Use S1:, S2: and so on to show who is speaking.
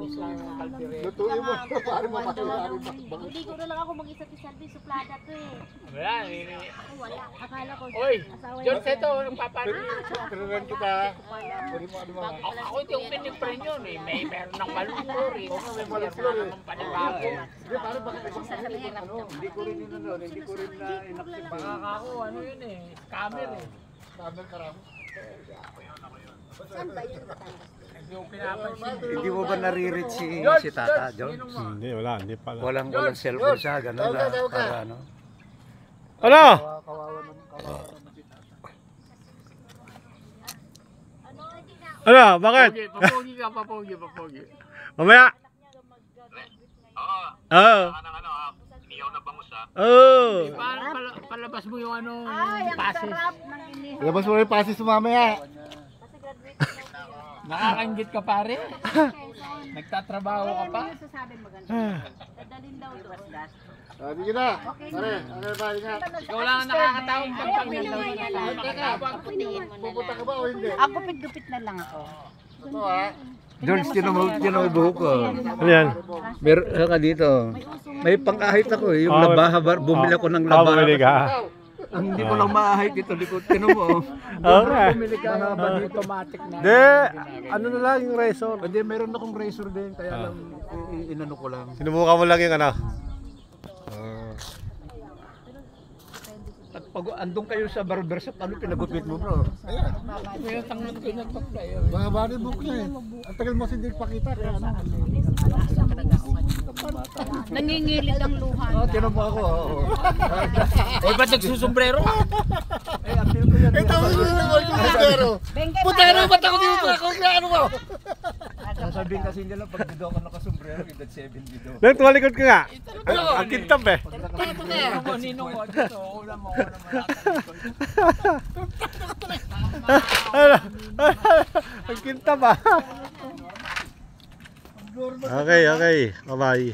S1: Malinis lang yung kaldereta.
S2: Lutuin mo. Para mapakilari.
S3: Hindi ko na lang ako mag-isa't isalbi. Suplada to eh.
S1: Wala,
S3: Wala. Akala ko.
S1: Oy,
S3: asawa
S1: John
S3: niya.
S1: Seto, nagpapaano?
S2: Pero lang kita. Pwede mo ano mga.
S1: Ako hindi ko pinipren yun eh. Meron ng malulor eh.
S2: May malulor eh.
S1: Ng panibago.
S2: Hindi, parang baka kasi ano, hindi ko rin yun ano, hindi ko rin na inaccept.
S1: Baka ako, ano yun eh. Scammer eh.
S2: Camel karamo.
S3: Saan ba yun?
S1: Hindi ko pinapansin.
S4: Hindi mo ba nare-reach si Tata, John?
S5: Hindi, wala, hindi pala.
S4: Walang cellphone siya, gano'n na, para ano.
S5: Ano?
S2: Kawawa naman si Tata.
S5: Ano? Bakit?
S1: Papogi ka, papogi.
S5: Mamaya. Oo. Oo.
S1: Palabas mo yung ano,
S3: Ay, ang
S1: passes.
S3: sarap ng ini.
S2: Labas mo rin pasis mo mamaya.
S1: Nakakaingit ka pare. Nagtatrabaho ka pa.
S3: Ano yung sasabi maganda? Dadalhin daw doon.
S2: Sige na. Pare, ano ba, ingat.
S1: Ikaw lang ang nakakatawang pagpangyan daw.
S2: Teka, pupunta ka ba o hindi?
S3: Ako gupit-gupit na lang ako.
S2: Ito ha.
S4: John, tinan mo buhok ko.
S5: Ano yan?
S4: Meron ka dito. May pangkahit ako eh. Yung
S5: Ah,
S4: labaha, bumili ako ng
S5: Ah, bumili
S4: labaha.
S5: ka.
S4: Ang hindi ko lang maahit dito, tinan mo.
S5: Okay.
S1: Bumili ka na automatic na.
S5: Hindi, ano na lang yung razor.
S4: Hindi, meron akong razor din, kaya lang inano ko lang.
S5: Sinubukan mo lang yung ano.
S4: At pag andun kayo sa barber shop, ano pinagupit mo bro?
S1: Kaya tangan ko nagpa-play.
S2: Mahaba rin book niya eh. Ang tagal mo hindi pakita. Kaya ano.
S3: Nangingilid ang luha.
S4: Oh, tinan mo ako.
S1: Oy, ba't nagsusombrero?
S4: Eh, appeal ko yan.
S2: Ito mo yung pero. Putero, ba't ako dito? Ako ano mo?
S4: Sasabihin kasi nila pag dito ako nakasombrero, edad 70 dito.
S5: Nang tumalikod ka nga. Ang kintab eh.
S1: Ano ninong mo dito? Ulam mo naman.
S5: Ang kintab ah. Okay. Bye-bye.